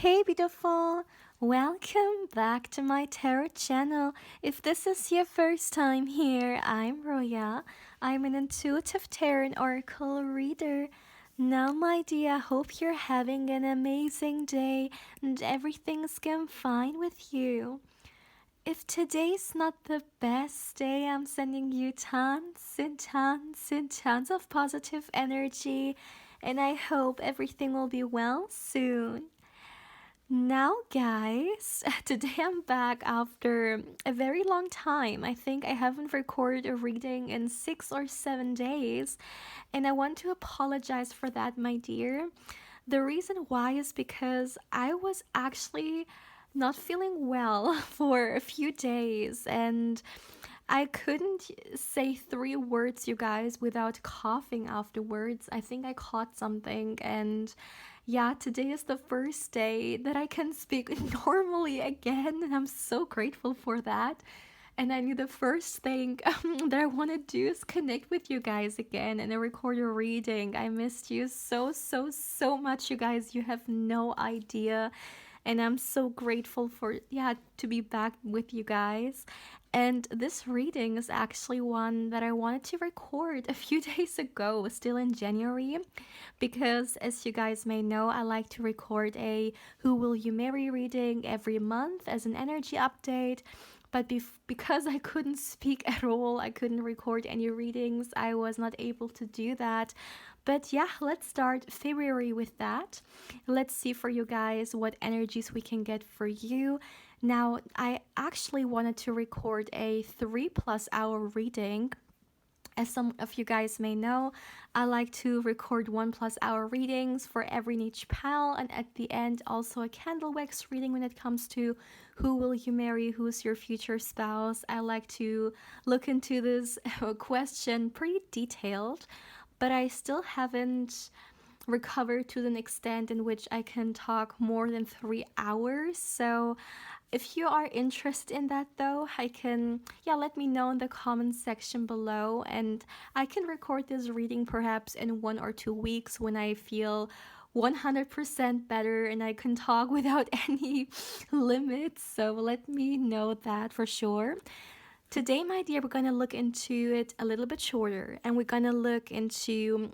Hey beautiful! Welcome back to my tarot channel. If this is your first time here, I'm Roya. I'm an intuitive tarot oracle reader. Now my dear, I hope you're having an amazing day and everything's going fine with you. If today's not the best day, I'm sending you tons and tons and tons of positive energy, and I hope everything will be well soon. Now, guys, today I'm back after a very long time. I think I haven't recorded a reading in 6 or 7 days, and I want to apologize for that, my dear. The reason why is because I was actually not feeling well for a few days, and I couldn't say 3 words, you guys, without coughing afterwards. I think I caught something, and yeah, today is the first day that I can speak normally again, and I'm so grateful for that. And I knew the first thing that I want to do is connect with you guys again and record a reading. I missed you so, so, so much, you guys. You have no idea. And I'm so grateful for, yeah, to be back with you guys. And this reading is actually one that I wanted to record a few days ago, still in January, because as you guys may know, I like to record a Who Will You Marry reading every month as an energy update. But because I couldn't speak at all, I couldn't record any readings, I was not able to do that. But yeah, let's start February with that. Let's see for you guys what energies we can get for you. Now, I actually wanted to record a 3+ hour reading. As some of you guys may know, I like to record 1+hour readings for every niche pal, and at the end, also a candle wax reading when it comes to who will you marry, who's your future spouse. I like to look into this question pretty detailed, but I still haven't recovered to an extent in which I can talk more than 3 hours. So if you are interested in that though, I can, yeah, let me know in the comments section below, and I can record this reading perhaps in 1 or 2 weeks when I feel 100% better and I can talk without any limits. So let me know that for sure. Today, my dear, we're gonna look into it a little bit shorter, and we're gonna look into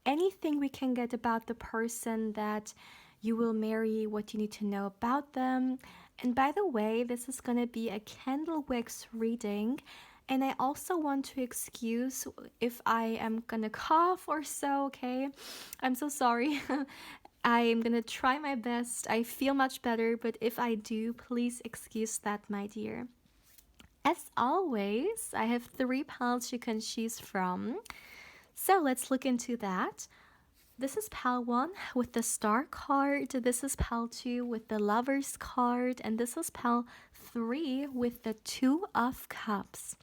anything we can get about the person that you will marry, what you need to know about them. And by the way, this is going to be a candle wax reading. And I also want to excuse if I am going to cough or so, okay? I'm so sorry. I'm going to try my best. I feel much better, but if I do, please excuse that, my dear. As always, I have 3 pals you can choose from. So let's look into that. This is pal 1 with the star card, this is pal 2 with the lovers card, and this is pal 3 with the 2 of cups.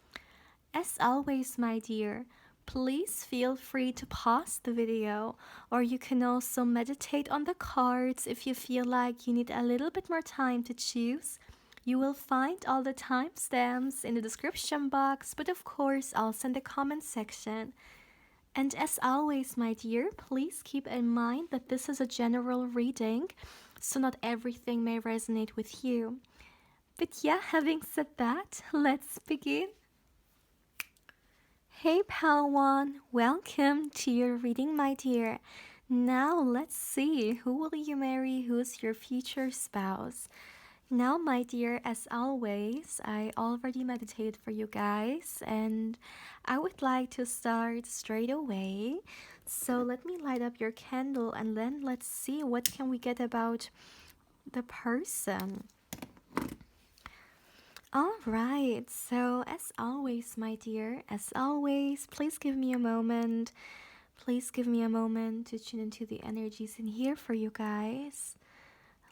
As always, my dear, please feel free to pause the video, or you can also meditate on the cards if you feel like you need a little bit more time to choose. You will find all the timestamps in the description box, but of course also in the comment section. And as always, my dear, please keep in mind that this is a general reading, so not everything may resonate with you. But yeah, having said that, let's begin. Hey pal 1, welcome to your reading, my dear. Now let's see, who will you marry, who's your future spouse? Now, my dear, as always, I already meditated for you guys, and I would like to start straight away. So let me light up your candle, and then let's see what can we get about the person. All right, so as always, my dear, as always, please give me a moment. Please give me a moment to tune into the energies in here for you guys.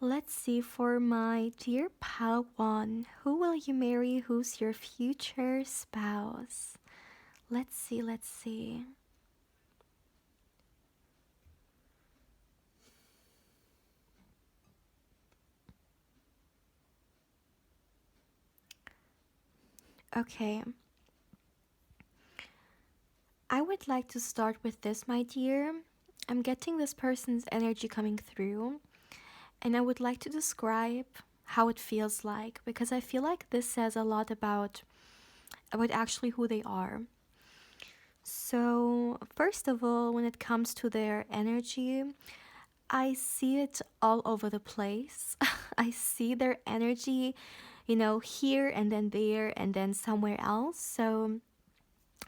Let's see for my dear pal 1. Who will you marry? Who's your future spouse? Let's see, let's see. Okay. I would like to start with this, my dear. I'm getting this person's energy coming through. And I would like to describe how it feels like, because I feel like this says a lot about actually who they are. So, first of all, when it comes to their energy, I see it all over the place. I see their energy, here and then there and then somewhere else. So,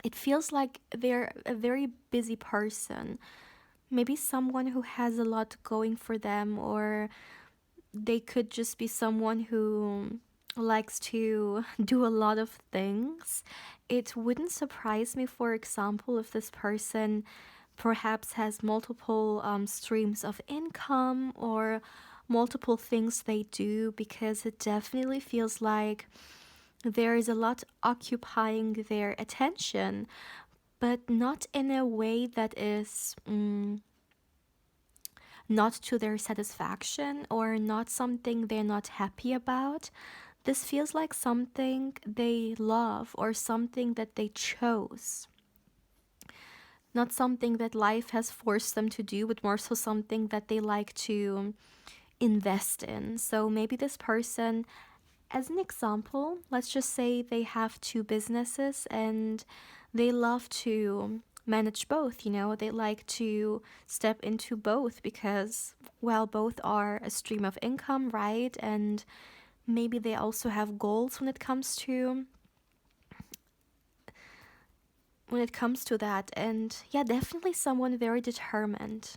it feels like they're a very busy person. Maybe someone who has a lot going for them, or they could just be someone who likes to do a lot of things. It wouldn't surprise me, for example, if this person perhaps has multiple streams of income or multiple things they do, because it definitely feels like there is a lot occupying their attention, but not in a way that is not to their satisfaction or not something they're not happy about. This feels like something they love or something that they chose. Not something that life has forced them to do, but more so something that they like to invest in. So maybe this person, as an example, let's just say they have two businesses and they love to manage both. They like to step into both because, well, both are a stream of income, right? And maybe they also have goals when it comes to that. And yeah, definitely someone very determined.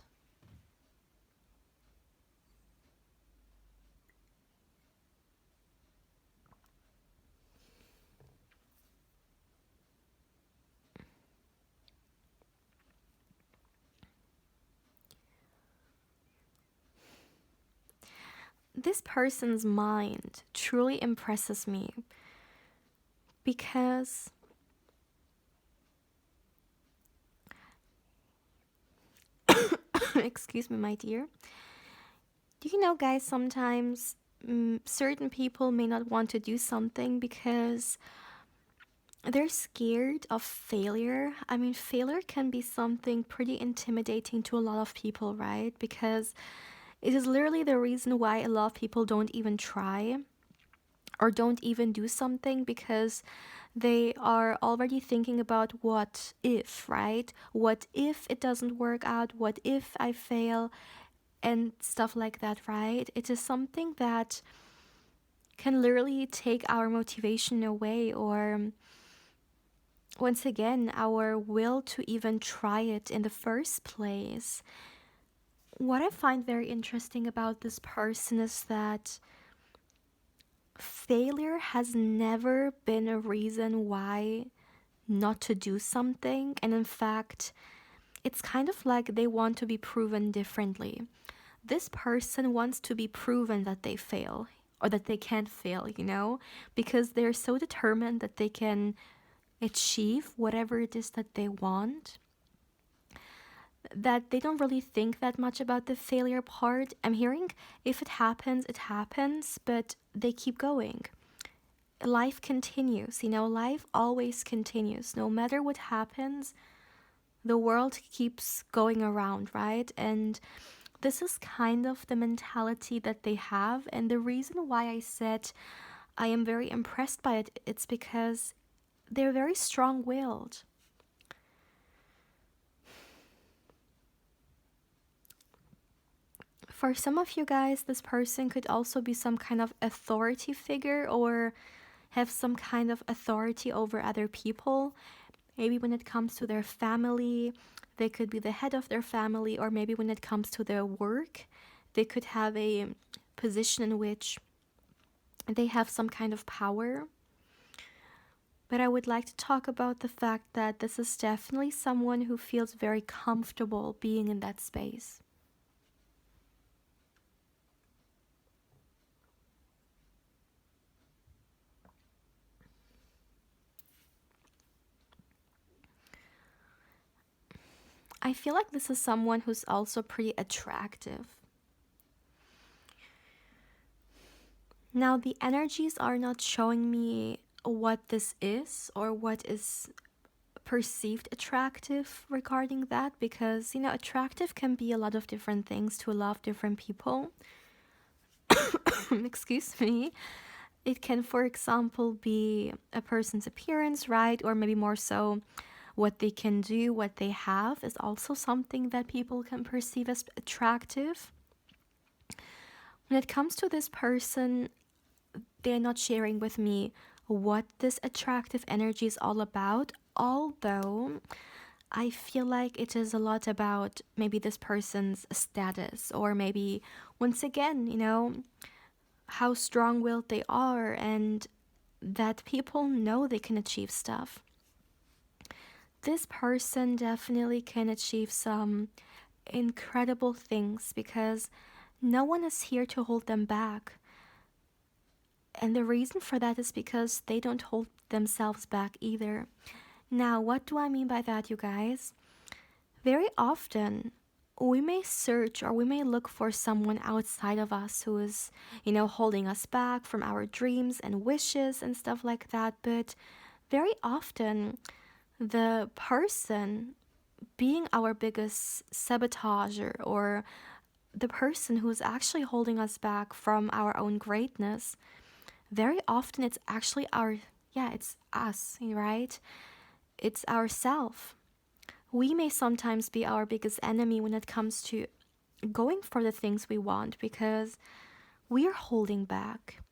This person's mind truly impresses me because excuse me, my dear. Do you know, guys, sometimes certain people may not want to do something because they're scared of failure. I mean, failure can be something pretty intimidating to a lot of people, right? Because it is literally the reason why a lot of people don't even try or don't even do something, because they are already thinking about what if, right? What if it doesn't work out? What if I fail? And stuff like that, right? It is something that can literally take our motivation away, or once again, our will to even try it in the first place. What I find very interesting about this person is that failure has never been a reason why not to do something. And in fact, it's kind of like they want to be proven differently. This person wants to be proven that they fail or that they can't fail, because they're so determined that they can achieve whatever it is that they want, that they don't really think that much about the failure part. I'm hearing if it happens, it happens, but they keep going. Life continues, life always continues. No matter what happens, the world keeps going around, right? And this is kind of the mentality that they have. And the reason why I said I am very impressed by it, it's because they're very strong willed. For some of you guys, this person could also be some kind of authority figure or have some kind of authority over other people. Maybe when it comes to their family, they could be the head of their family, or maybe when it comes to their work, they could have a position in which they have some kind of power. But I would like to talk about the fact that this is definitely someone who feels very comfortable being in that space. I feel like this is someone who's also pretty attractive. Now, the energies are not showing me what this is or what is perceived attractive regarding that, because, attractive can be a lot of different things to a lot of different people. excuse me. It can, for example, be a person's appearance, right? Or maybe more so what they can do, what they have is also something that people can perceive as attractive. When it comes to this person, they're not sharing with me what this attractive energy is all about, although I feel like it is a lot about maybe this person's status, or maybe, once again, how strong willed they are, and that people know they can achieve stuff. This person definitely can achieve some incredible things because no one is here to hold them back. And the reason for that is because they don't hold themselves back either. Now, what do I mean by that, you guys? Very often, we may search or we may look for someone outside of us who is, holding us back from our dreams and wishes and stuff like that. But very often, the person being our biggest sabotager, or the person who's actually holding us back from our own greatness, very often it's actually it's us, right? It's ourself. We may sometimes be our biggest enemy when it comes to going for the things we want because we are holding back.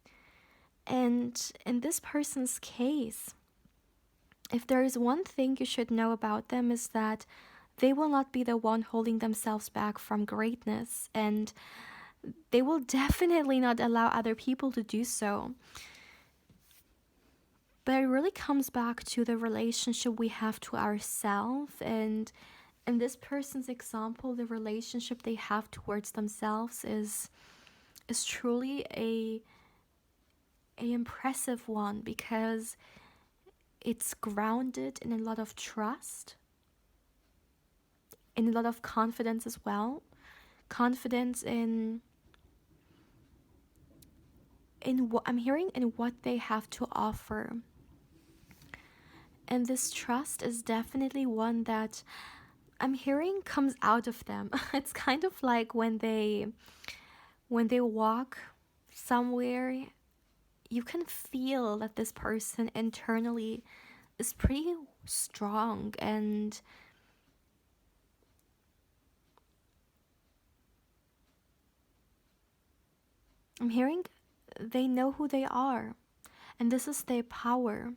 And in this person's case, if there is one thing you should know about them, is that they will not be the one holding themselves back from greatness, and they will definitely not allow other people to do so. But it really comes back to the relationship we have to ourselves, and in this person's example, the relationship they have towards themselves is truly a impressive one, because it's grounded in a lot of trust, in a lot of confidence as well. Confidence in what I'm hearing, in what they have to offer. And this trust is definitely one that I'm hearing comes out of them. It's kind of like when they walk somewhere, you can feel that this person internally is pretty strong, and I'm hearing they know who they are, and this is their power.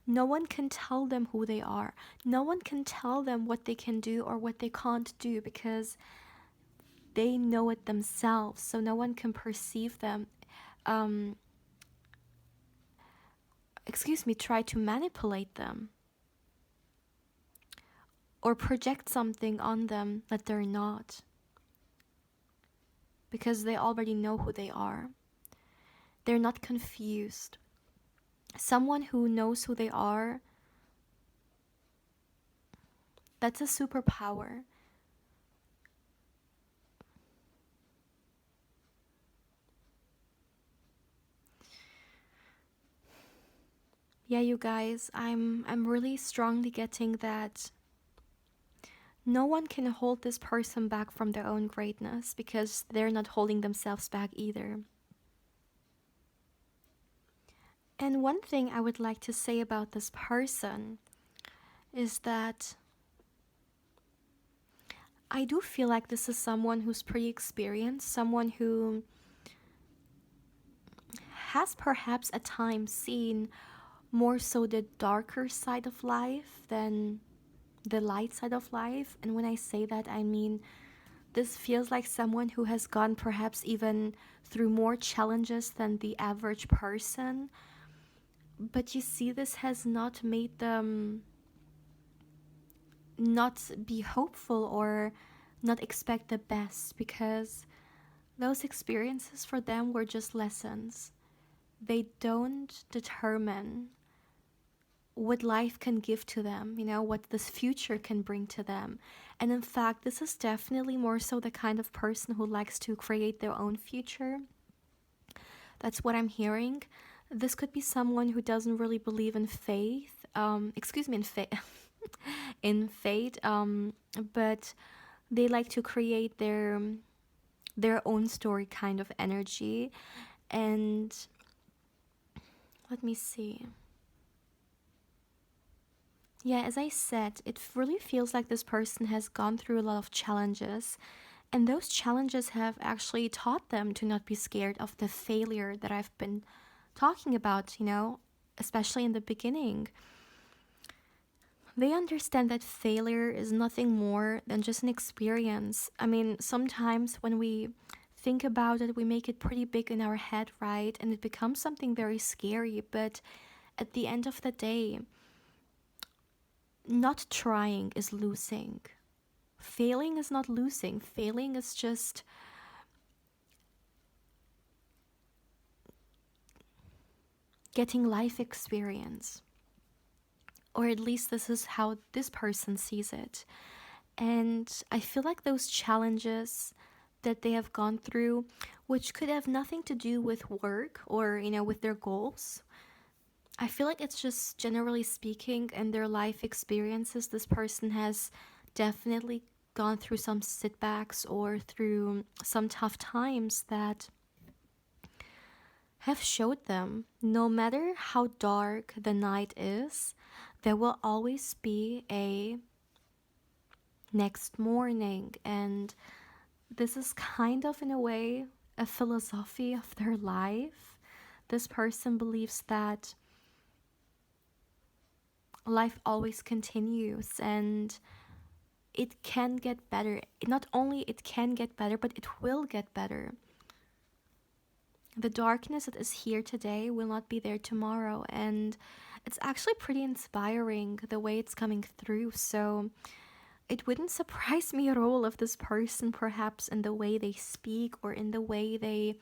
No one can tell them who they are. No one can tell them what they can do or what they can't do, because they know it themselves. So no one can perceive them, try to manipulate them or project something on them that they're not, because they already know who they are. They're not confused. Someone who knows who they are, that's a superpower. Yeah, you guys, I'm really strongly getting that no one can hold this person back from their own greatness, because they're not holding themselves back either. And one thing I would like to say about this person is that I do feel like this is someone who's pretty experienced, someone who has perhaps at times seen more so the darker side of life than the light side of life. And when I say that, I mean this feels like someone who has gone perhaps even through more challenges than the average person. But you see, this has not made them not be hopeful or not expect the best, because those experiences for them were just lessons. They don't determine what life can give to them, what this future can bring to them. And in fact, this is definitely more so the kind of person who likes to create their own future. That's what I'm hearing. This could be someone who doesn't really believe in faith, in fate, in fate, but they like to create their their own story kind of energy. And let me see. Yeah, as I said, it really feels like this person has gone through a lot of challenges. And those challenges have actually taught them to not be scared of the failure that I've been talking about, especially in the beginning. They understand that failure is nothing more than just an experience. I mean, sometimes when we think about it, we make it pretty big in our head, right? And it becomes something very scary. But at the end of the day, not trying is losing. Failing is not losing. Failing is just getting life experience. Or at least this is how this person sees it. And I feel like those challenges that they have gone through, which could have nothing to do with work or, with their goals, I feel like it's just generally speaking in their life experiences, this person has definitely gone through some setbacks or through some tough times that have showed them no matter how dark the night is, there will always be a next morning. And this is kind of, in a way, a philosophy of their life. This person believes that life always continues and it can get better. Not only it can get better, but it will get better. The darkness that is here today will not be there tomorrow, and it's actually pretty inspiring the way it's coming through. So it wouldn't surprise me at all if this person, perhaps in the way they speak or in the way they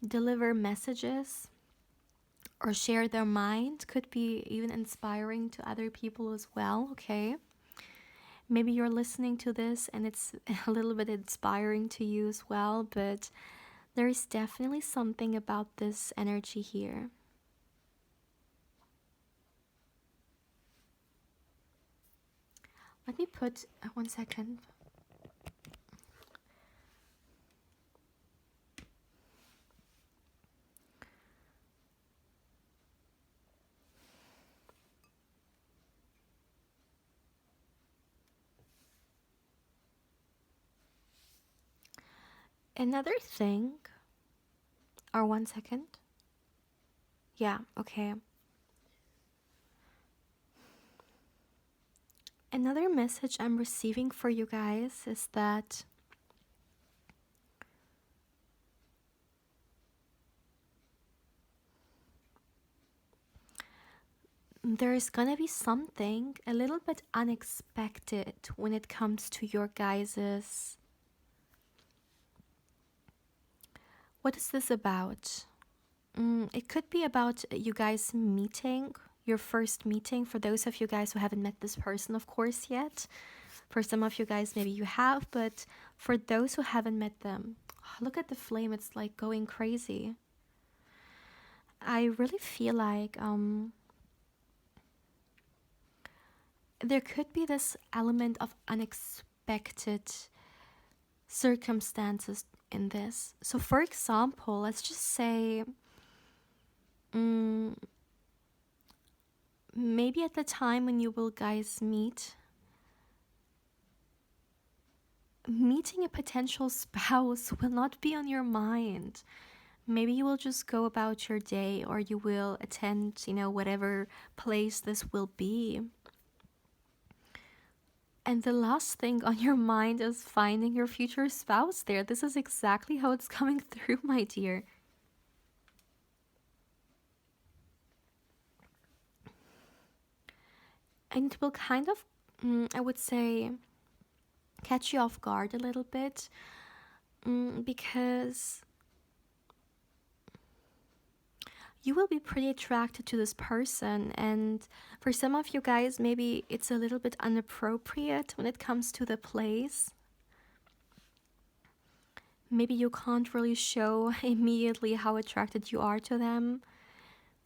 deliver messages or share their mind, could be even inspiring to other people as well, okay? Maybe you're listening to this and it's a little bit inspiring to you as well, but there is definitely something about this energy here. Let me put 1 second. Another thing, or 1 second. Yeah, okay. Another message I'm receiving for you guys is that there is gonna be something a little bit unexpected when it comes to your guys's. What is this about? It could be about you guys meeting, your first meeting, for those of you guys who haven't met this person, of course, yet. For some of you guys, maybe you have, but for those who haven't met them, look at the flame, it's like going crazy. I really feel like there could be this element of unexpected circumstances in this. So, for example, let's just say maybe at the time when you will guys meeting a potential spouse will not be on your mind. Maybe you will just go about your day, or you will attend, whatever place this will be. And the last thing on your mind is finding your future spouse there. This is exactly how it's coming through, my dear. And it will kind of, I would say, catch you off guard a little bit, because you will be pretty attracted to this person. And for some of you guys, maybe it's a little bit inappropriate when it comes to the place. Maybe you can't really show immediately how attracted you are to them.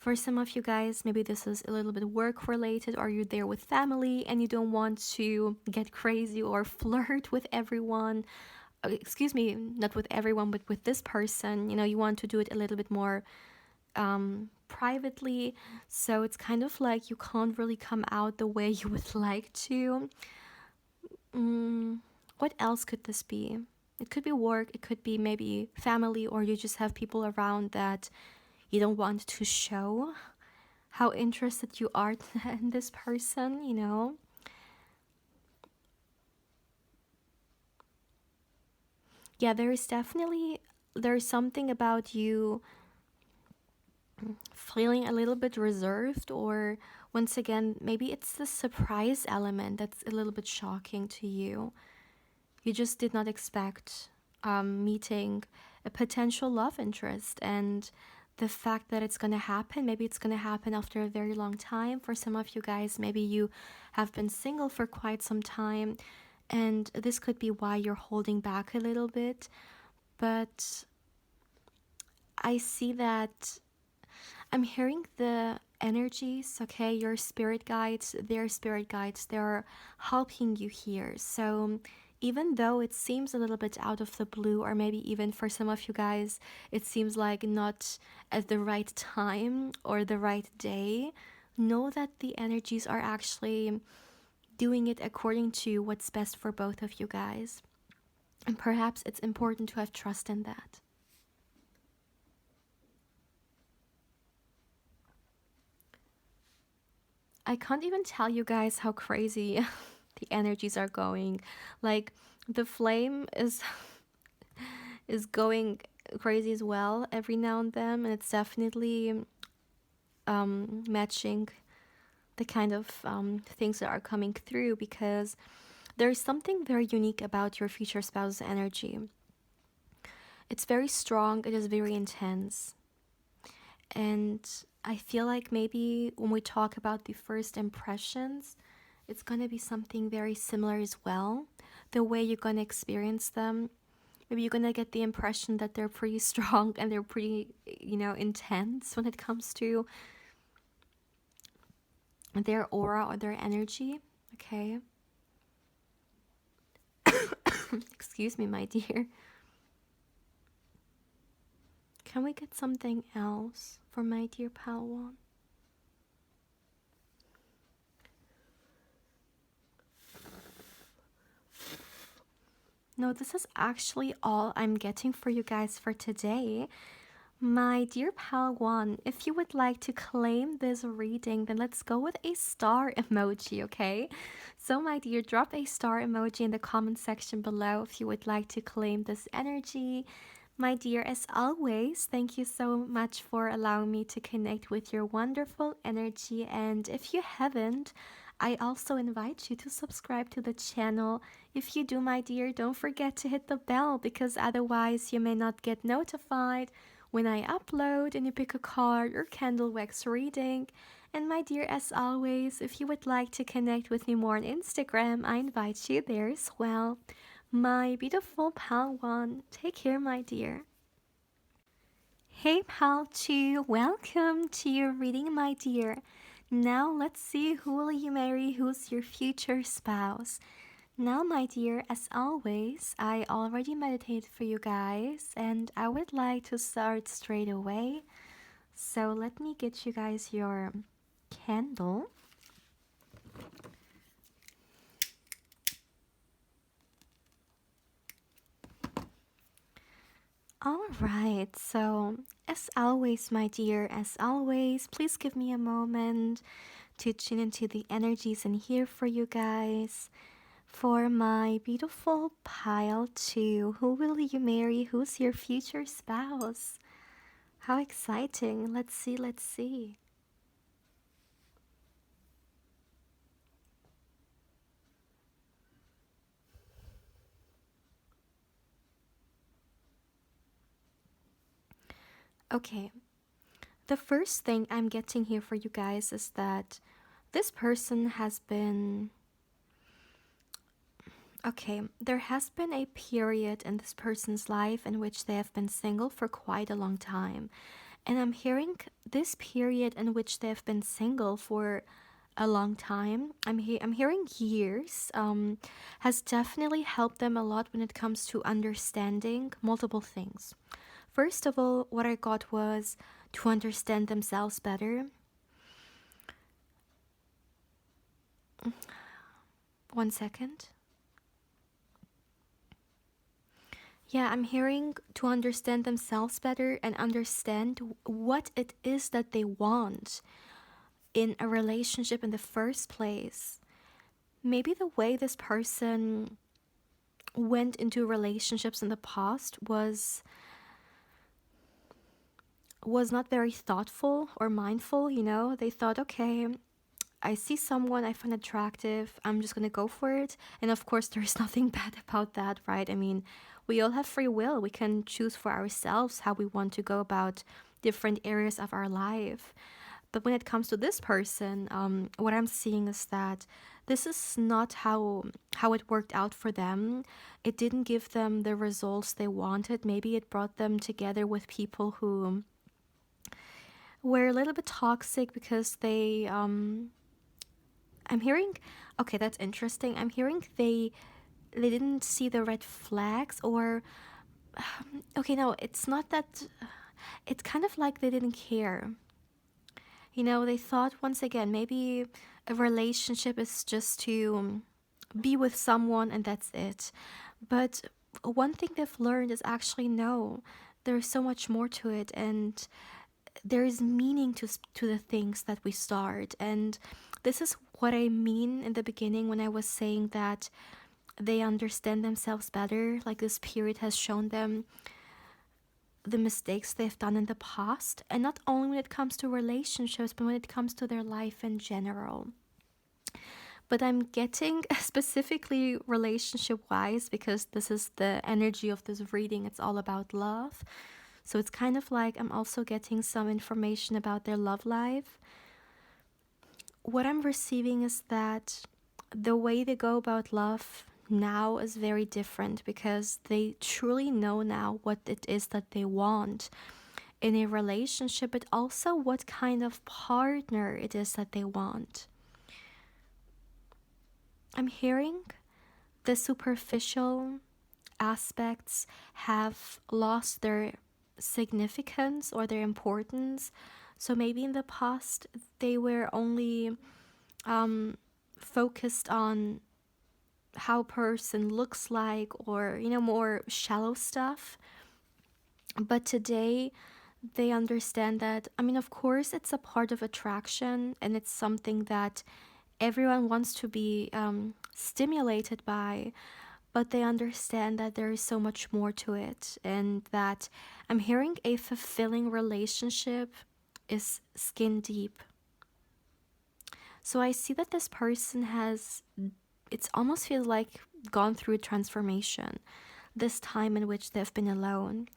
For some of you guys, maybe this is a little bit work related, or you're there with family and you don't want to get crazy or flirt with everyone. Excuse me, not with everyone, but with this person. You want to do it a little bit more privately. So it's kind of like you can't really come out the way you would like to. What else could this be? It could be work, it could be maybe family, or you just have people around that you don't want to show how interested you are in this person. Yeah, there's something about you feeling a little bit reserved, or once again, maybe it's the surprise element that's a little bit shocking to you. You just did not expect meeting a potential love interest, and the fact that it's going to happen, maybe it's going to happen after a very long time. For some of you guys, maybe you have been single for quite some time, and this could be why you're holding back a little bit. But I see that I'm hearing the energies, okay, your spirit guides, their spirit guides, they're helping you here. So even though it seems a little bit out of the blue, or maybe even for some of you guys, it seems like not at the right time or the right day, know that the energies are actually doing it according to what's best for both of you guys. And perhaps it's important to have trust in that. I can't even tell you guys how crazy the energies are going. Like the flame is going crazy as well every now and then, and it's definitely matching the kind of things that are coming through, because there's something very unique about your future spouse's energy. It's very strong, it is very intense. And I feel like maybe when we talk about the first impressions, it's going to be something very similar as well. The way you're going to experience them. Maybe you're going to get the impression that they're pretty strong and they're pretty, intense when it comes to their aura or their energy. Okay. Excuse me, my dear. Can we get something else for my dear Palawan? No, this is actually all I'm getting for you guys for today. My dear Palawan, if you would like to claim this reading, then let's go with a star emoji, okay? So, my dear, drop a star emoji in the comment section below if you would like to claim this energy. My dear, as always, thank you so much for allowing me to connect with your wonderful energy. And if you haven't, I also invite you to subscribe to the channel. If you do, my dear, don't forget to hit the bell, because otherwise you may not get notified when I upload and you pick a card or candle wax reading. And my dear, as always, if you would like to connect with me more on Instagram, I invite you there as well. My beautiful pal one, take care, my dear. Hey pal 2, welcome to your reading, my dear. Now let's see, who will you marry, who's your future spouse. Now, my dear, as always, I already meditated for you guys, and I would like to start straight away. So let me get you guys your candle. Alright, so as always, my dear, as always, please give me a moment to tune into the energies in here for you guys. For my beautiful pile 2, who will you marry? Who's your future spouse? How exciting. Let's see, let's see. Okay, the first thing I'm getting here for you guys is that this person has been... Okay, there has been a period in this person's life in which they have been single for quite a long time. And I'm hearing this period in which they've been single for a long time. I'm hearing years. Has definitely helped them a lot when it comes to understanding multiple things. First of all, what I got was to understand themselves better. One second. Yeah, I'm hearing to understand themselves better and understand what it is that they want in a relationship in the first place. Maybe the way this person went into relationships in the past was not very thoughtful or mindful, you know? They thought, okay, I see someone I find attractive, I'm just gonna go for it. And of course, there's nothing bad about that, right? I mean, we all have free will. We can choose for ourselves how we want to go about different areas of our life. But when it comes to this person, what I'm seeing is that this is not how it worked out for them. It didn't give them the results they wanted. Maybe it brought them together with people who were a little bit toxic because I'm hearing, okay, that's interesting. I'm hearing they didn't see the red flags, or okay, no, it's not that. It's kind of like they didn't care. You know, they thought, once again, maybe a relationship is just to be with someone and that's it. But one thing they've learned is actually no, there's so much more to it, and there is meaning to the things that we start. And this is what I mean in the beginning when I was saying that they understand themselves better. Like, this period has shown them the mistakes they've done in the past, and not only when it comes to relationships, but when it comes to their life in general. But I'm getting specifically relationship wise, because this is the energy of this reading, it's all about love. So it's kind of like I'm also getting some information about their love life. What I'm receiving is that the way they go about love now is very different, because they truly know now what it is that they want in a relationship, but also what kind of partner it is that they want. I'm hearing the superficial aspects have lost their significance or their importance. So maybe in the past they were only focused on how a person looks like, or more shallow stuff. But today they understand that, I mean, of course it's a part of attraction, and it's something that everyone wants to be stimulated by, but they understand that there is so much more to it, and that I'm hearing a fulfilling relationship is skin deep. So I see that this person has, it's almost feels like, gone through a transformation. This time in which they've been alone,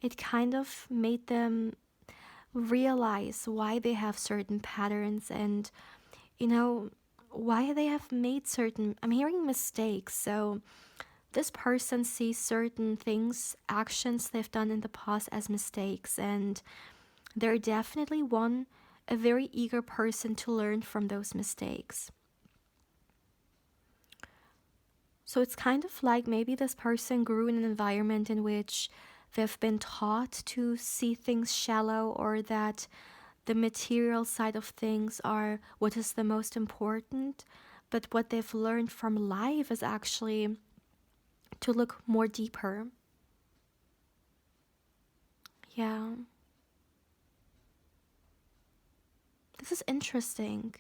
it kind of made them realize why they have certain patterns, and why they have made certain, I'm hearing, mistakes. So this person sees certain things, actions they've done in the past as mistakes, and they're definitely a very eager person to learn from those mistakes. So it's kind of like maybe this person grew in an environment in which they've been taught to see things shallow, or that the material side of things are what is the most important. But what they've learned from life is actually to look more deeper. Yeah. This is interesting,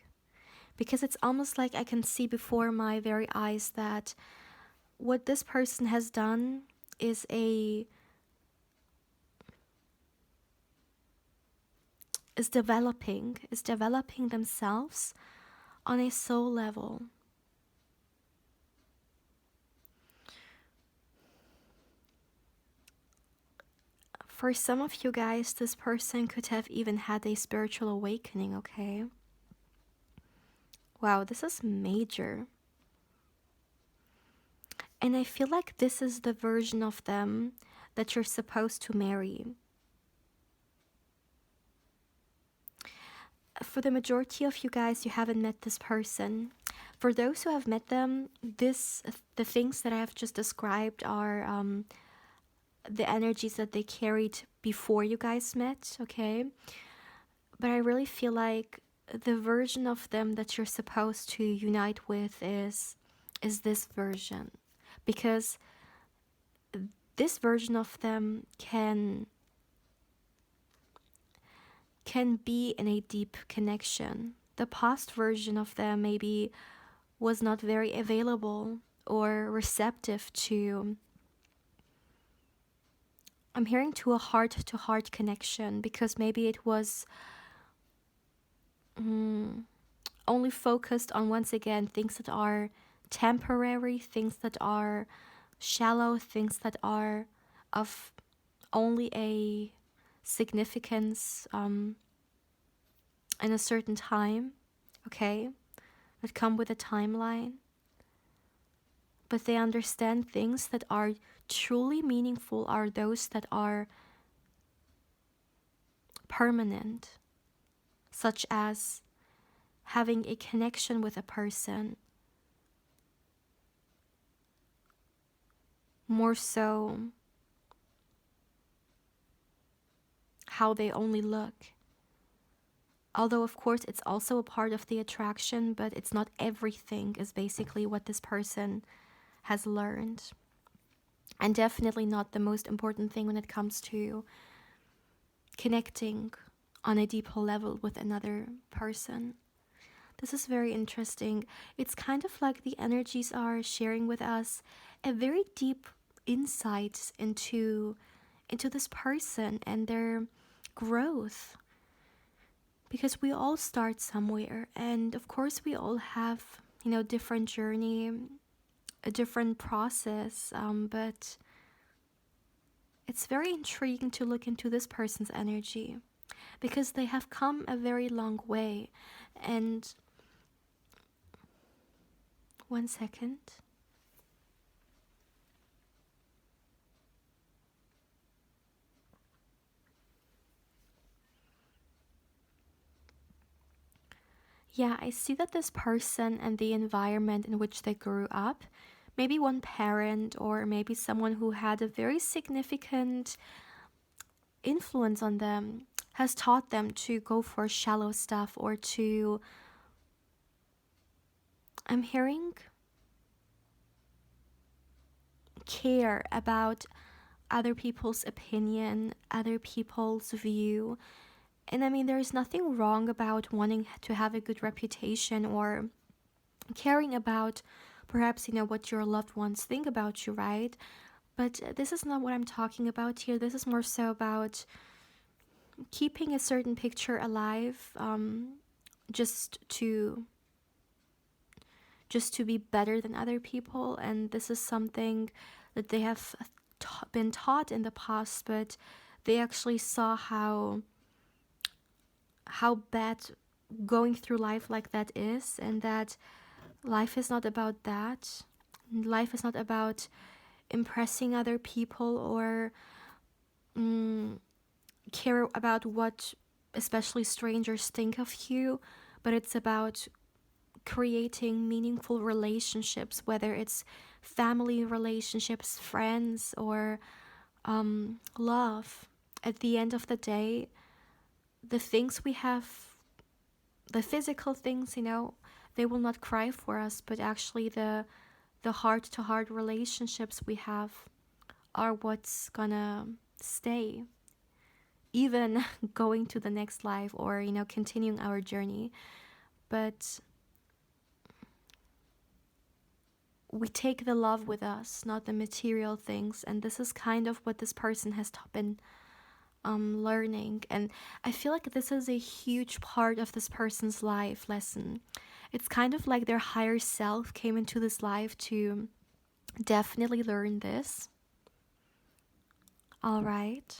because it's almost like I can see before my very eyes that what this person has done is developing themselves on a soul level. For some of you guys, this person could have even had a spiritual awakening, okay? Wow, this is major. And I feel like this is the version of them that you're supposed to marry. For the majority of you guys, you haven't met this person. For those who have met them, the things that I have just described are the energies that they carried before you guys met, okay? But I really feel like the version of them that you're supposed to unite with is this version, because this version of them can be in a deep connection. The past version of them maybe was not very available or receptive to, I'm hearing, to a heart to heart connection, because maybe it was only focused on, once again, things that are temporary, things that are shallow, things that are of only a significance in a certain time, okay, that come with a timeline. But they understand things that are truly meaningful are those that are permanent, such as having a connection with a person, more so how they only look. Although, of course, it's also a part of the attraction, but it's not everything, is basically what this person has learned. And definitely not the most important thing when it comes to connecting on a deeper level with another person. This is very interesting. It's kind of like the energies are sharing with us a very deep insight into this person and their growth. Because we all start somewhere, and of course we all have, different journey, a different process, but it's very intriguing to look into this person's energy, because they have come a very long way. And one second. Yeah, I see that this person and the environment in which they grew up, maybe one parent or maybe someone who had a very significant influence on them, has taught them to go for shallow stuff, or to, I'm hearing, care about other people's opinion, other people's view. And I mean, there's nothing wrong about wanting to have a good reputation or caring about perhaps, what your loved ones think about you, right? But this is not what I'm talking about here. This is more so about keeping a certain picture alive, just to be better than other people. And this is something that they have been taught in the past, but they actually saw how bad going through life like that is, and that life is not about that. Life is not about impressing other people or care about what especially strangers think of you, but it's about creating meaningful relationships, whether it's family relationships, friends, or love. At the end of the day, the things we have, the physical things, they will not cry for us, but actually the heart-to-heart relationships we have are what's gonna stay, even going to the next life, or continuing our journey. But we take the love with us, not the material things. And this is kind of what this person has been learning. And I feel like this is a huge part of this person's life lesson. It's kind of like their higher self came into this life to definitely learn this. All right.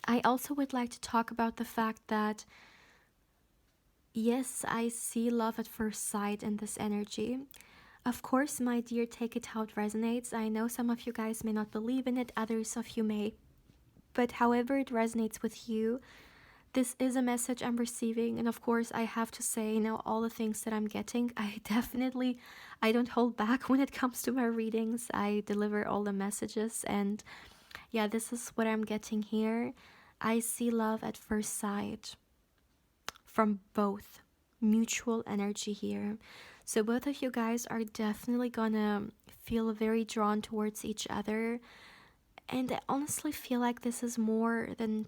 I also would like to talk about the fact that, yes, I see love at first sight in this energy. Of course, my dear, take it how it resonates. I know some of you guys may not believe in it, others of you may. But however it resonates with you, this is a message I'm receiving. And of course, I have to say, all the things that I'm getting, I don't hold back when it comes to my readings. I deliver all the messages. And yeah, this is what I'm getting here. I see love at first sight from both, mutual energy here. So both of you guys are definitely gonna feel very drawn towards each other. And I honestly feel like this is more than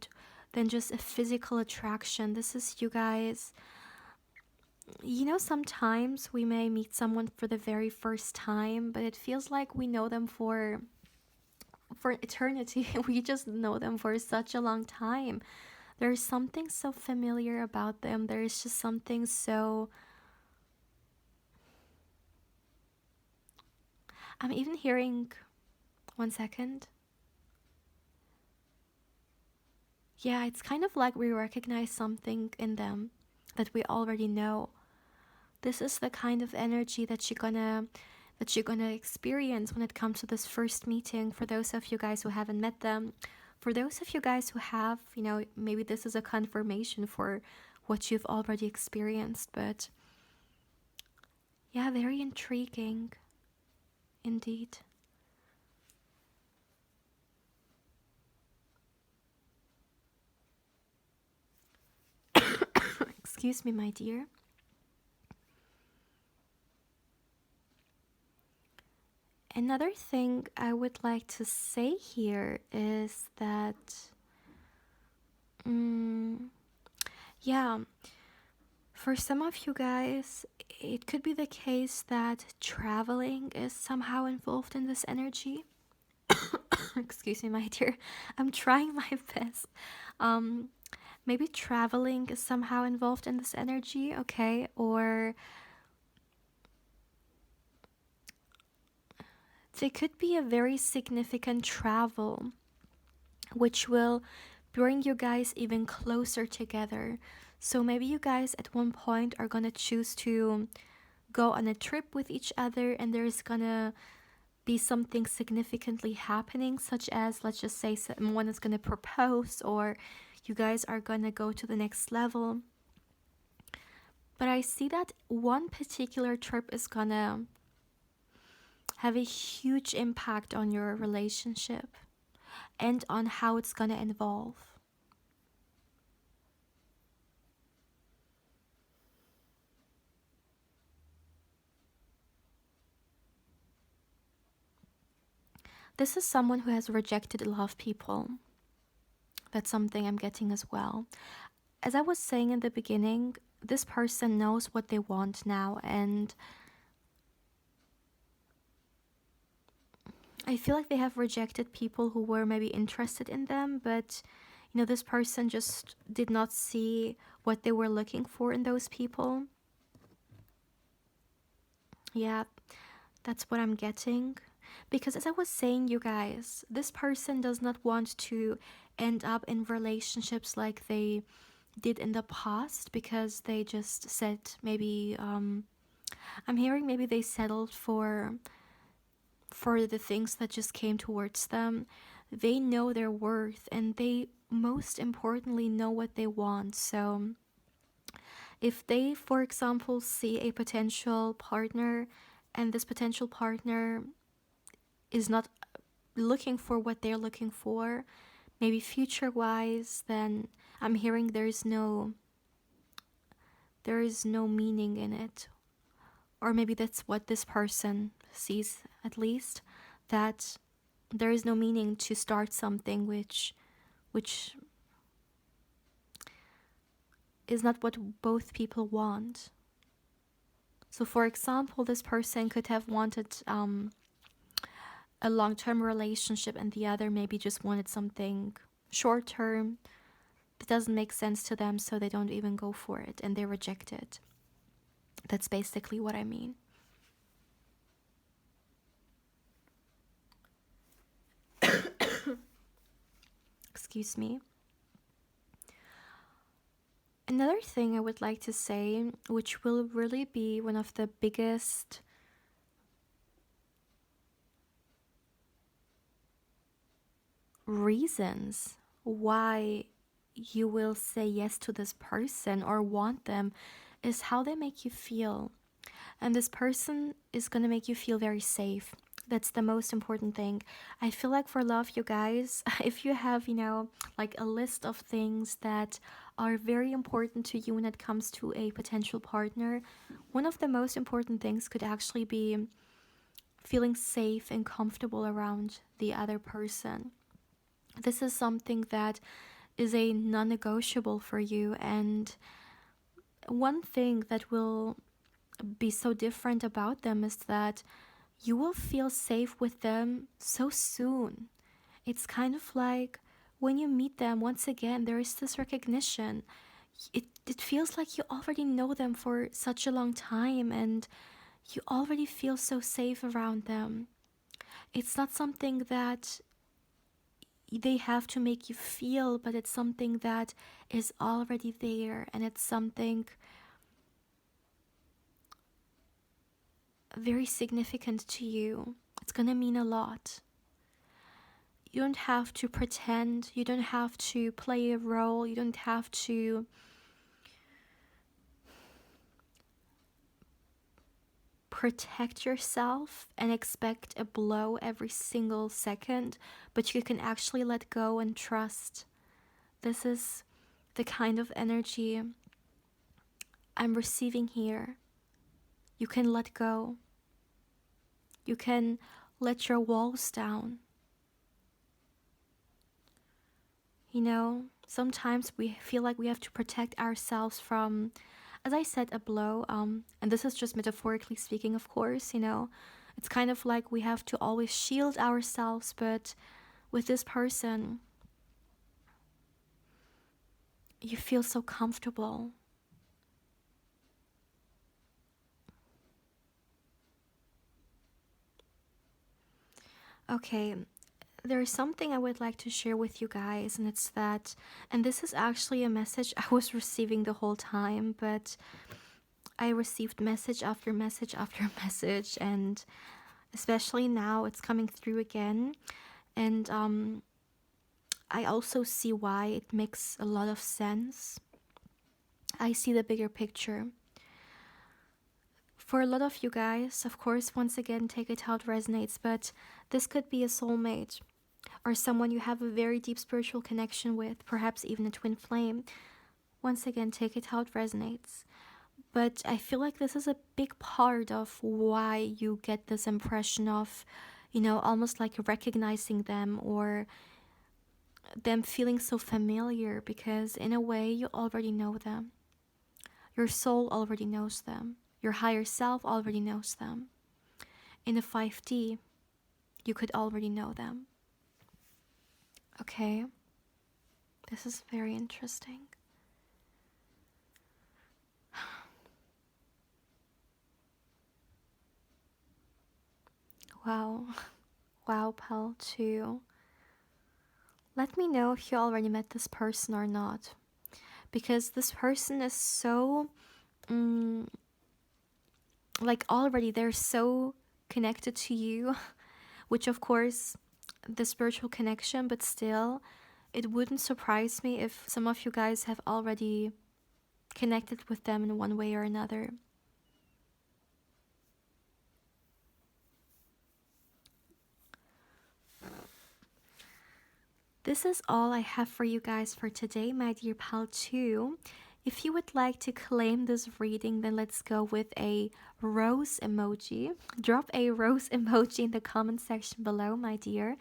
just a physical attraction. This is you guys. Sometimes we may meet someone for the very first time, but it feels like we know them for eternity. We just know them for such a long time. There's something so familiar about them. There's just something so... I'm even hearing... One second. Yeah, it's kind of like we recognize something in them that we already know. This is the kind of energy that you're gonna experience when it comes to this first meeting. For those of you guys who haven't met them, for those of you guys who have, maybe this is a confirmation for what you've already experienced. But yeah, very intriguing indeed. Excuse me, my dear. Another thing I would like to say here is that, yeah, for some of you guys, it could be the case that traveling is somehow involved in this energy. Excuse me, my dear. I'm trying my best. Um, Maybe traveling is somehow involved in this energy, okay? Or there could be a very significant travel which will bring you guys even closer together. So maybe you guys at one point are gonna choose to go on a trip with each other, and there's gonna be something significantly happening, such as, let's just say, someone is gonna propose, or you guys are gonna go to the next level. But I see that one particular trip is gonna have a huge impact on your relationship and on how it's gonna evolve. This is someone who has rejected a lot of people. That's something I'm getting as well. As I was saying in the beginning, this person knows what they want now, and I feel like they have rejected people who were maybe interested in them, but this person just did not see what they were looking for in those people. Yeah, that's what I'm getting. Because as I was saying, you guys, this person does not want to end up in relationships like they did in the past, because they just said maybe, I'm hearing maybe they settled for the things that just came towards them. They know their worth, and they most importantly know what they want. So if they, for example, see a potential partner, and this potential partner is not looking for what they're looking for, maybe future wise, then I'm hearing there is no meaning in it. Or maybe that's what this person sees, at least, that there is no meaning to start something which is not what both people want. So for example, this person could have wanted a long-term relationship, and the other maybe just wanted something short-term that doesn't make sense to them, so they don't even go for it and they reject it. That's basically what I mean. Excuse me. Another thing I would like to say, which will really be one of the biggest reasons why you will say yes to this person or want them is how they make you feel. And this person is going to make you feel very safe. That's the most important thing. I feel like for love, you guys, if you have, like a list of things that are very important to you when it comes to a potential partner, one of the most important things could actually be feeling safe and comfortable around the other person. This is something that is a non negotiable for you. And one thing that will be so different about them is that you will feel safe with them so soon. It's kind of like when you meet them once again, there is this recognition. It feels like you already know them for such a long time and you already feel so safe around them. It's not something that they have to make you feel, but it's something that is already there, and it's something very significant to you. It's gonna mean a lot. You don't have to pretend, you don't have to play a role, you don't have to protect yourself and expect a blow every single second, but you can actually let go and trust. This is the kind of energy I'm receiving here. You can let go. You can let your walls down. Sometimes we feel like we have to protect ourselves from, as I said, a blow. And this is just metaphorically speaking, of course, It's kind of like we have to always shield ourselves, but with this person, you feel so comfortable. Okay, there's something I would like to share with you guys, and it's that, and this is actually a message I was receiving the whole time, but I received message after message after message, and especially now it's coming through again. And I also see why it makes a lot of sense. I see the bigger picture. For a lot of you guys, of course, once again, take it how it resonates, but this could be a soulmate or someone you have a very deep spiritual connection with, perhaps even a twin flame. Once again, take it how it resonates. But I feel like this is a big part of why you get this impression of, almost like recognizing them or them feeling so familiar, because in a way you already know them. Your soul already knows them. Your higher self already knows them. In the 5D, you could already know them. Okay? This is very interesting. Wow. Wow, pal, too. Let me know if you already met this person or not. Because this person is so, like already they're so connected to you, which of course, the spiritual connection, but still, it wouldn't surprise me if some of you guys have already connected with them in one way or another. This is all I have for you guys for today, my dear pal 2. If you would like to claim this reading, then let's go with a rose emoji. Drop a rose emoji in the comment section below, my dear.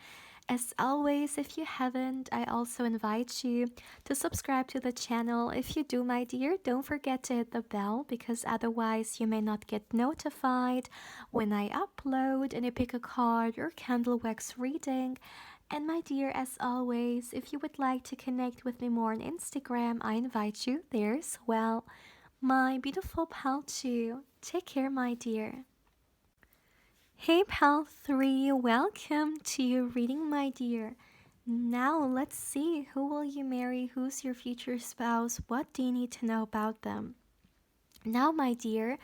As always, if you haven't, I also invite you to subscribe to the channel. If you do, my dear, don't forget to hit the bell, because otherwise you may not get notified when I upload and I pick a card or candle wax reading. And my dear, as always, if you would like to connect with me more on Instagram, I invite you there as well. My beautiful pal 2. Take care, my dear. Hey pal 3, welcome to your reading, my dear. Now let's see, who will you marry, who's your future spouse, what do you need to know about them? Now, my dear,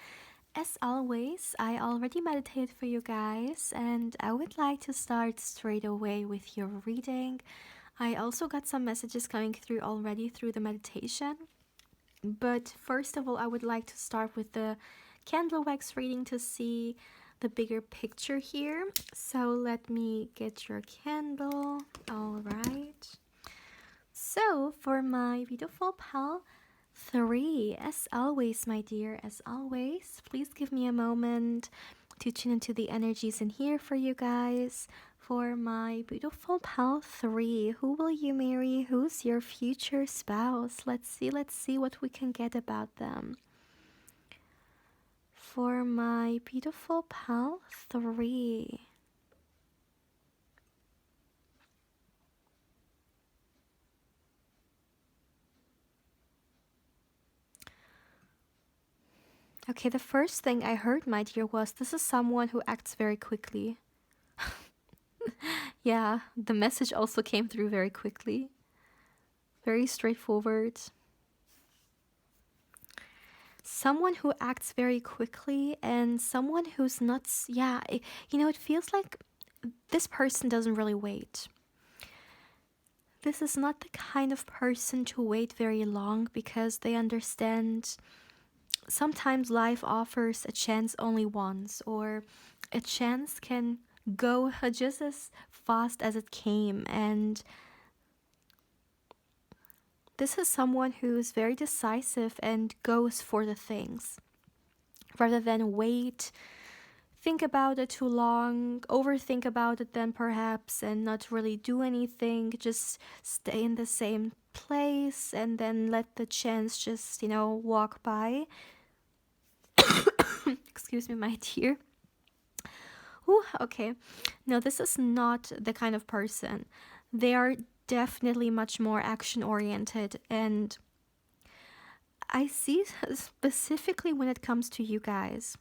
As always, I already meditated for you guys, and I would like to start straight away with your reading. I also got some messages coming through already through the meditation. But first of all, I would like to start with the candle wax reading to see the bigger picture here. So let me get your candle. All right. So for my beautiful pal 3, as always, my dear, as always, please give me a moment to tune into the energies in here for you guys. For my beautiful pal 3, who will you marry? Who's your future spouse? Let's see what we can get about them. For my beautiful pal 3. Okay, the first thing I heard, my dear, was this is someone who acts very quickly. Yeah, the message also came through very quickly. Very straightforward. Someone who acts very quickly and someone who's not, yeah, it feels like this person doesn't really wait. This is not the kind of person to wait very long because they understand sometimes life offers a chance only once, or a chance can go just as fast as it came. And this is someone who's very decisive and goes for the things rather than wait, think about it too long, overthink about it then perhaps, and not really do anything, just stay in the same place and then let the chance just, walk by. Excuse me, my dear. Ooh, okay. No, this is not the kind of person. They are definitely much more action oriented, and I see specifically when it comes to you guys.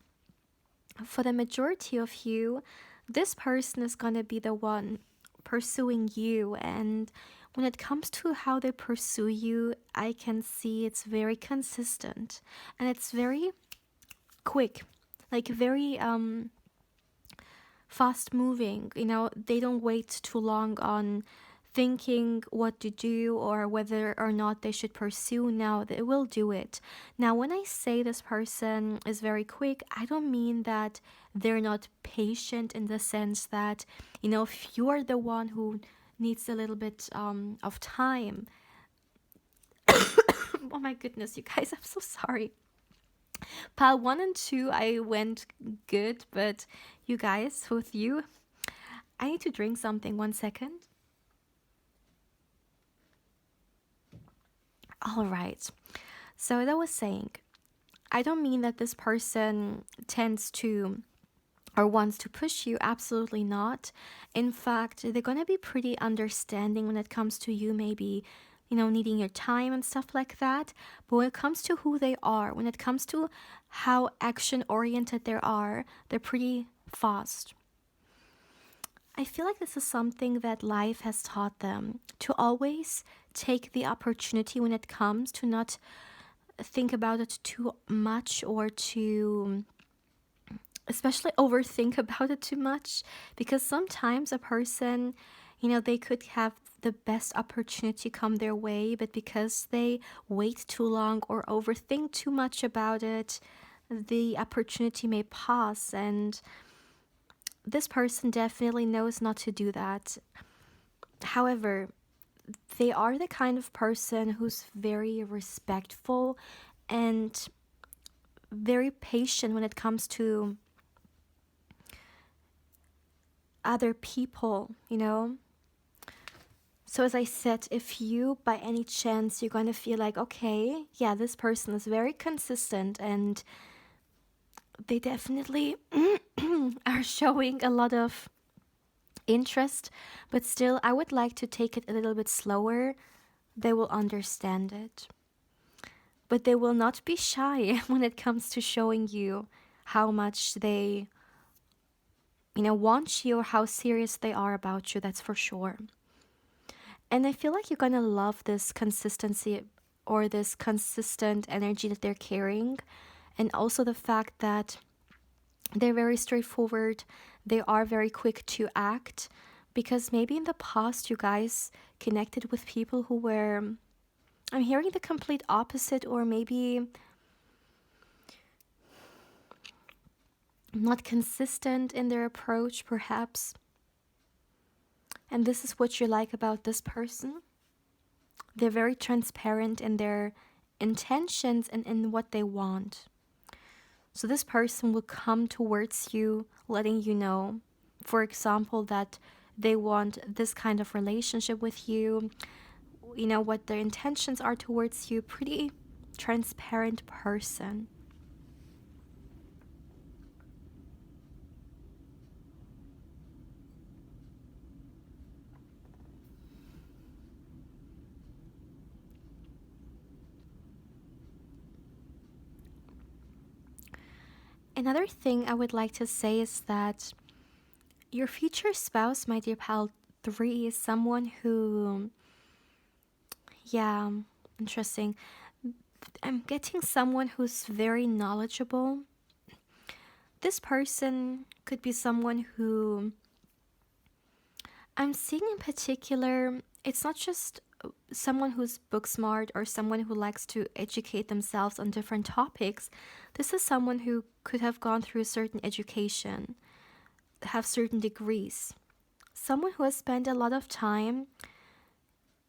For the majority of you, this person is going to be the one pursuing you, and when it comes to how they pursue you, I can see it's very consistent and it's very quick, like very fast moving. They don't wait too long on thinking what to do or whether or not they should pursue. Now they will do it. Now, when I say this person is very quick, I don't mean that they're not patient in the sense that, if you are the one who needs a little bit of time. Oh my goodness, you guys, I'm so sorry. Pile 1 and 2, I went good, but you guys, with you, I need to drink something. 1 second. All right. So, as I was saying, I don't mean that this person tends to or wants to push you. Absolutely not. In fact, they're going to be pretty understanding when it comes to you, maybe, needing your time and stuff like that. But when it comes to who they are, when it comes to how action oriented they are, they're pretty fast. I feel like this is something that life has taught them, to always take the opportunity when it comes, to not think about it too much or to especially overthink about it too much, because sometimes a person, they could have the best opportunity come their way, but because they wait too long or overthink too much about it, the opportunity may pass. And this person definitely knows not to do that. However, they are the kind of person who's very respectful and very patient when it comes to other people. So as I said, if you by any chance you're gonna feel like, okay, yeah, this person is very consistent and they definitely are showing a lot of interest, but still I would like to take it a little bit slower, they will understand it. But they will not be shy when it comes to showing you how much they want you or how serious they are about you, that's for sure. And I feel like you're gonna love this consistency or this consistent energy that they're carrying. And also the fact that they're very straightforward, they are very quick to act, because maybe in the past you guys connected with people who were, I'm hearing the complete opposite, or maybe not consistent in their approach, perhaps. And this is what you like about this person. They're very transparent in their intentions and in what they want. So this person will come towards you, letting you know, for example, that they want this kind of relationship with you, you know, what their intentions are towards you. Pretty transparent person. Another thing I would like to say is that your future spouse, my dear pal 3, is someone who, yeah, interesting. I'm getting someone who's very knowledgeable. This person could be someone who I'm seeing in particular, it's not just someone who's book smart or someone who likes to educate themselves on different topics. This is someone who could have gone through a certain education, have certain degrees. Someone who has spent a lot of time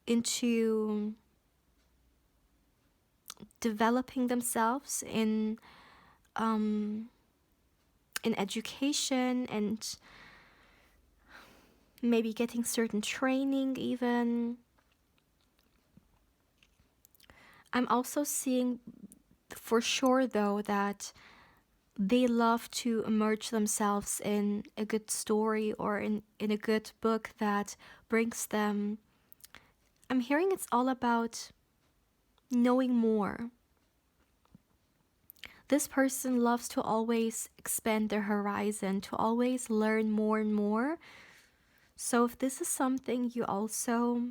into developing themselves in education, and maybe getting certain training even. I'm also seeing for sure though that they love to immerse themselves in a good story or in a good book that brings them. I'm hearing it's all about knowing more. This person loves to always expand their horizon, to always learn more and more. So if this is something you also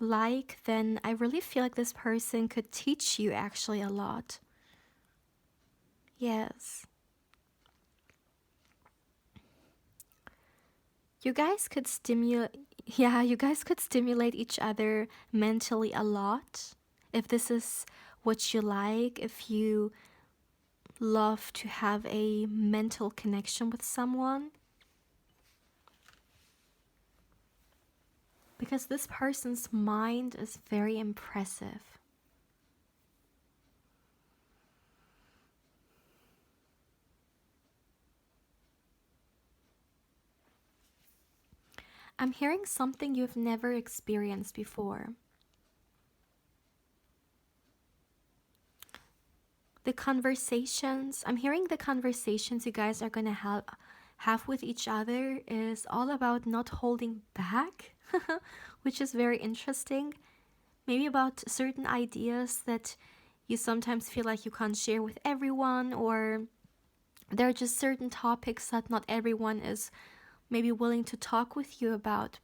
like, then I really feel like this person could teach you actually a lot. Yes. You guys could stimulate, yeah, you guys could stimulate each other mentally a lot. If this is what you like, if you love to have a mental connection with someone. Because this person's mind is very impressive. I'm hearing something you've never experienced before. The conversations, I'm hearing the conversations you guys are gonna have with each other is all about not holding back, which is very interesting. Maybe about certain ideas that you sometimes feel like you can't share with everyone, or there are just certain topics that not everyone is maybe willing to talk with you about.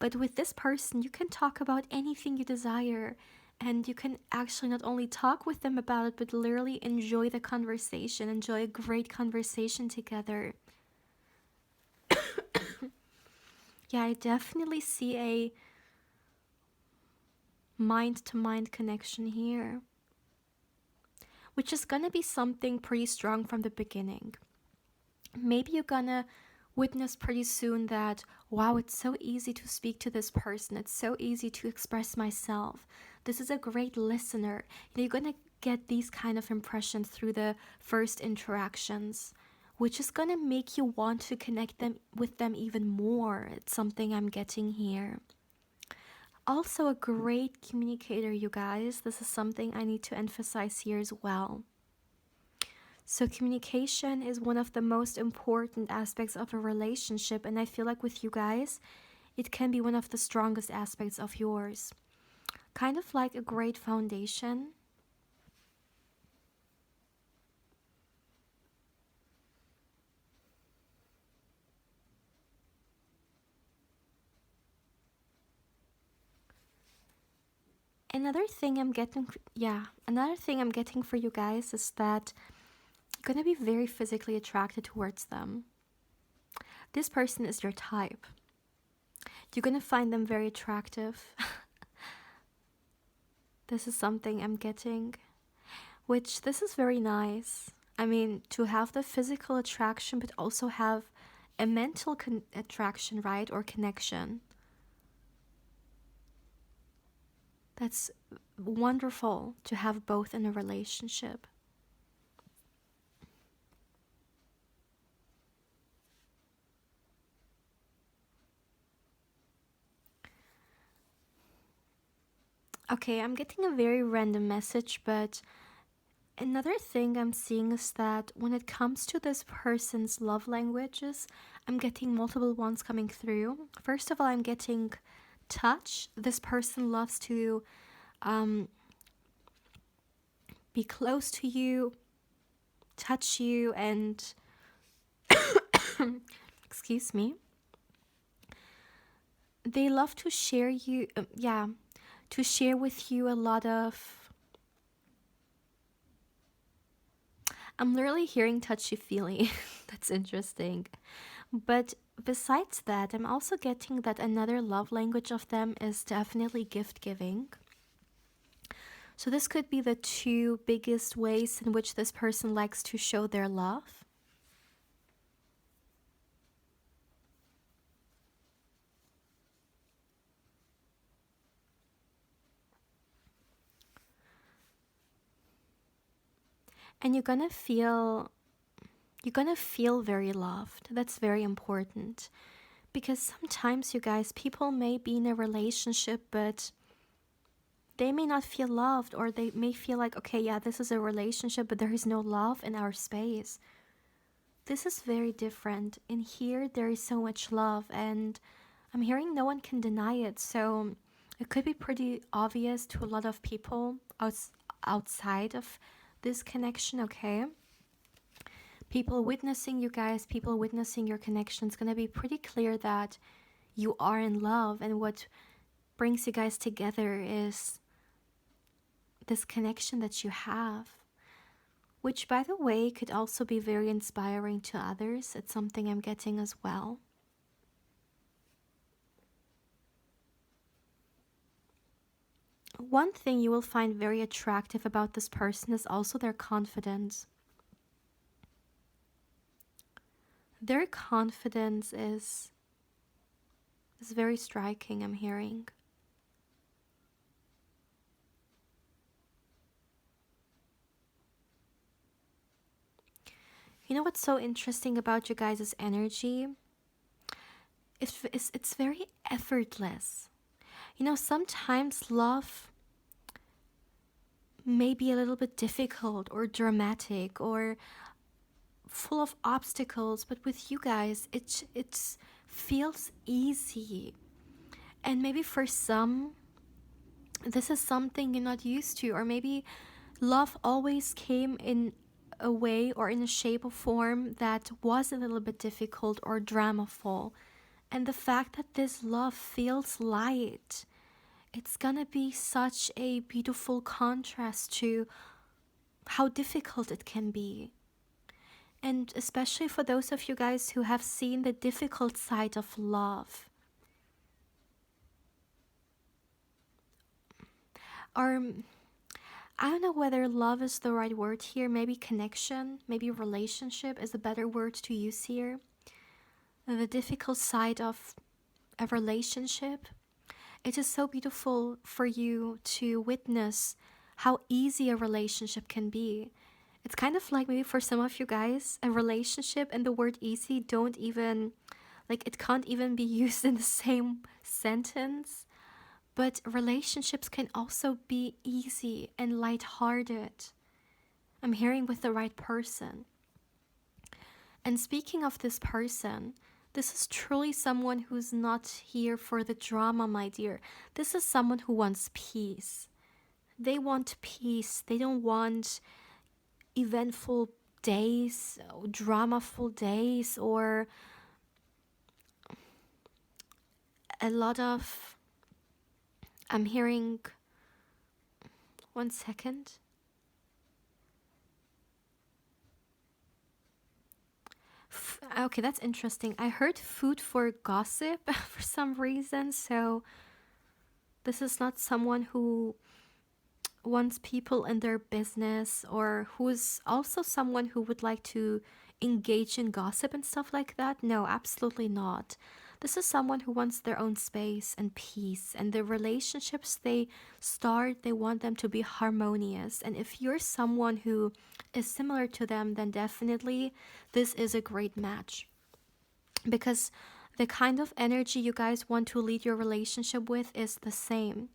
But with this person, you can talk about anything you desire, and you can actually not only talk with them about it, but literally enjoy the conversation, enjoy a great conversation together. Yeah, I definitely see a mind to mind connection here, which is gonna be something pretty strong from the beginning. Maybe you're gonna witness pretty soon that, wow, it's so easy to speak to this person, it's so easy to express myself, this is a great listener. You're gonna get these kind of impressions through the first interactions, which is gonna make you want to connect them with them even more. It's something I'm getting here. Also a great communicator, you guys. This is something I need to emphasize here as well. So communication is one of the most important aspects of a relationship, and I feel like with you guys, it can be one of the strongest aspects of yours. Kind of like a great foundation. Another thing I'm getting, yeah, another thing I'm getting for you guys is that you're gonna be very physically attracted towards them. This person is your type. You're gonna find them very attractive. This is something I'm getting, which this is very nice. I mean, to have the physical attraction, but also have a mental attraction, right? Or connection. That's wonderful to have both in a relationship. Okay, I'm getting a very random message, but another thing I'm seeing is that when it comes to this person's love languages, I'm getting multiple ones coming through. First of all, I'm getting touch. This person loves to um, be close to you, touch you, and excuse me, they love to share you, to share with you a lot of. I'm literally hearing touchy feely. That's interesting. But besides that, I'm also getting that another love language of them is definitely gift giving. So this could be the two biggest ways in which this person likes to show their love. And you're gonna feel very loved. That's very important. Because sometimes you guys, people may be in a relationship, but they may not feel loved, or they may feel like, okay, yeah, this is a relationship, but there is no love in our space. This is very different. In here, there is so much love, and I'm hearing no one can deny it. So it could be pretty obvious to a lot of people outside of this connection, okay? People witnessing you guys, people witnessing your connection, it's gonna be pretty clear that you are in love, and what brings you guys together is this connection that you have, which, by the way, could also be very inspiring to others. It's something I'm getting as well. One thing you will find very attractive about this person is also their confidence. Their confidence is very striking, I'm hearing. You know what's so interesting about you guys' energy? It's very effortless. You know, sometimes love may be a little bit difficult or dramatic or full of obstacles, but with you guys, it feels easy. And maybe for some, this is something you're not used to, or maybe love always came in a way or in a shape or form that was a little bit difficult or dramaful. And the fact that this love feels light, it's gonna be such a beautiful contrast to how difficult it can be. And especially for those of you guys who have seen the difficult side of love, or I don't know whether love is the right word here, maybe connection, maybe relationship is a better word to use here. The difficult side of a relationship. It is so beautiful for you to witness how easy a relationship can be. It's kind of like maybe for some of you guys, a relationship and the word easy don't even, like, it can't even be used in the same sentence. But relationships can also be easy and lighthearted. I'm hearing with the right person. And speaking of this person, this is truly someone who's not here for the drama, my dear. This is someone who wants peace. They want peace. They don't want eventful days, dramaful days, or a lot of, I'm hearing, One second. Okay, that's interesting. I heard food for gossip for some reason. So this is not someone who wants people in their business, or who is also someone who would like to engage in gossip and stuff like that. No, absolutely not. This is someone who wants their own space and peace, and the relationships they start, they want them to be harmonious. And if you're someone who is similar to them, then definitely this is a great match, because the kind of energy you guys want to lead your relationship with is the same.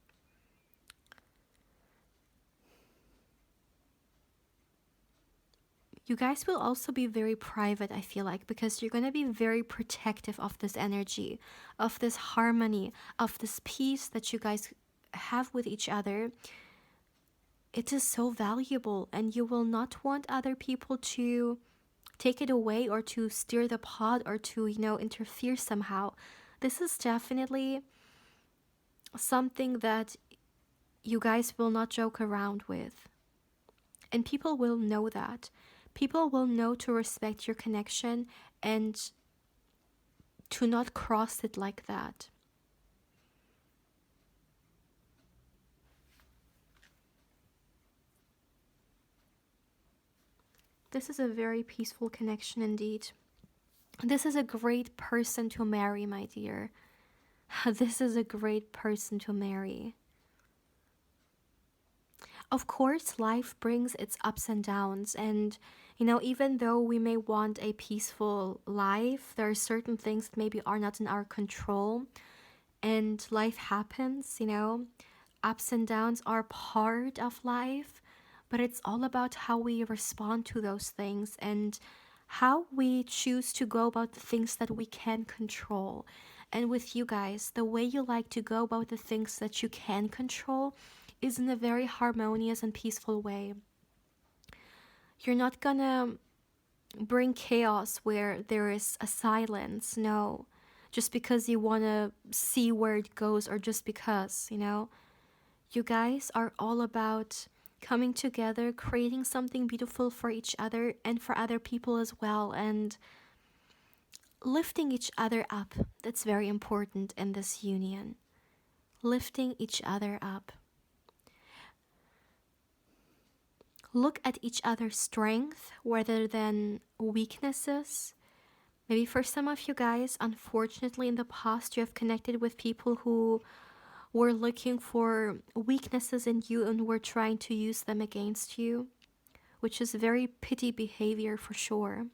You guys will also be very private, I feel like, because you're going to be very protective of this energy, of this harmony, of this peace that you guys have with each other. It is so valuable, and you will not want other people to take it away, or to steer the pot, or to, interfere somehow. This is definitely something that you guys will not joke around with. And people will know that. People will know to respect your connection and to not cross it like that. This is a very peaceful connection indeed. This is a great person to marry, my dear. This is a great person to marry. Of course, life brings its ups and downs, and even though we may want a peaceful life, there are certain things that maybe are not in our control, and life happens. Ups and downs are part of life, but it's all about how we respond to those things, and how we choose to go about the things that we can control. And with you guys, the way you like to go about the things that you can control is in a very harmonious and peaceful way. You're not gonna bring chaos where there is a silence, no. Just because you wanna see where it goes, or just because, You guys are all about coming together, creating something beautiful for each other and for other people as well, and lifting each other up. That's very important in this union. Lifting each other up. Look at each other's strength rather than weaknesses. Maybe for some of you guys, unfortunately, in the past, you have connected with people who were looking for weaknesses in you and were trying to use them against you, which is very petty behavior for sure.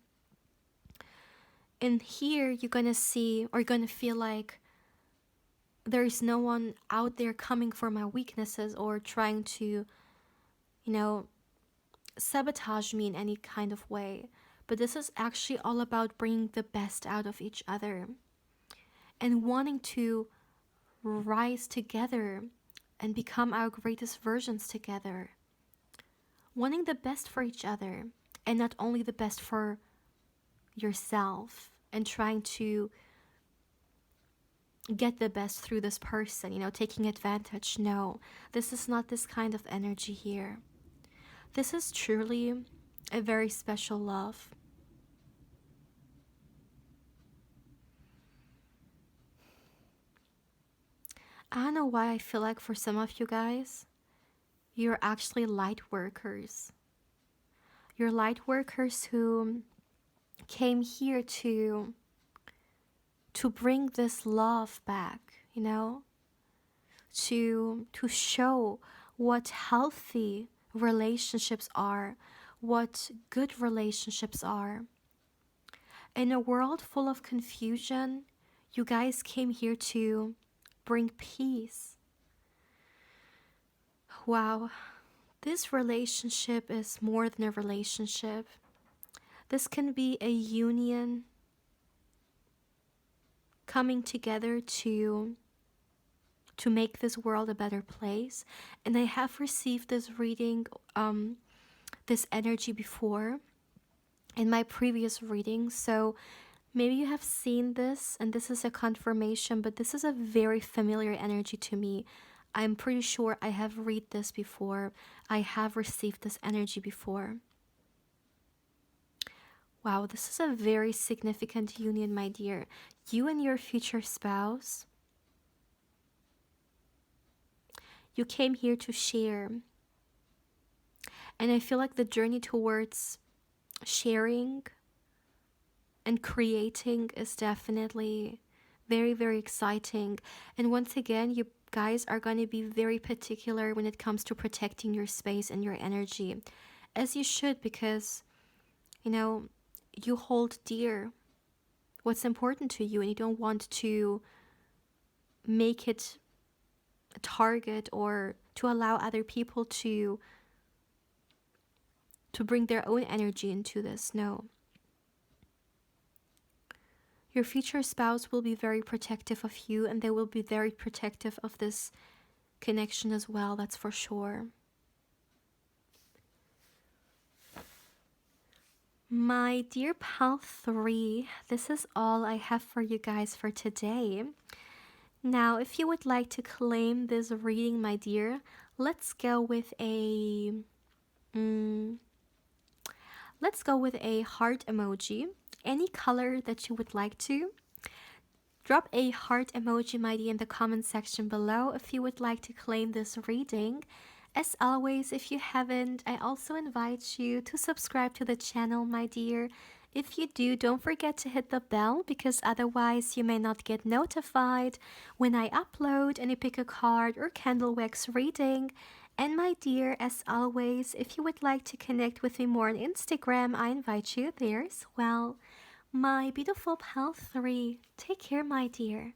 And here, you're gonna see, or you're gonna feel like there is no one out there coming for my weaknesses, or trying to, sabotage me in any kind of way. But this is actually all about bringing the best out of each other and wanting to rise together and become our greatest versions together. Wanting the best for each other, and not only the best for yourself, and trying to get the best through this person, taking advantage. No, this is not this kind of energy here. This is truly a very special love. I don't know why I feel like for some of you guys, you're actually light workers. You're light workers who came here to bring this love back, to show what healthy relationships are, what good relationships are. In a world full of confusion, you guys came here to bring peace. Wow, this relationship is more than a relationship. This can be a union coming together to make this world a better place. And I have received this reading, this energy before in my previous reading. So maybe you have seen this and this is a confirmation, but this is a very familiar energy to me. I'm pretty sure I have read this before. I have received this energy before. Wow, this is a very significant union, my dear. You and your future spouse, you came here to share. And I feel like the journey towards sharing and creating is definitely very, very exciting. And once again, you guys are going to be very particular when it comes to protecting your space and your energy, as you should, because, you know, you hold dear what's important to you and you don't want to make it a target or to allow other people to bring their own energy into this. No. Your future spouse will be very protective of you and they will be very protective of this connection as well, that's for sure. My dear pal 3, this is all I have for you guys for today. Now, if you would like to claim this reading, my dear, let's go with a heart emoji. Any color that you would like to. Drop a heart emoji, my dear, in the comment section below if you would like to claim this reading. As always, if you haven't, I also invite you to subscribe to the channel, my dear. If you do, don't forget to hit the bell because otherwise you may not get notified when I upload any pick a card or candle wax reading. And my dear, as always, if you would like to connect with me more on Instagram, I invite you there as well. My beautiful pal 3, take care, my dear.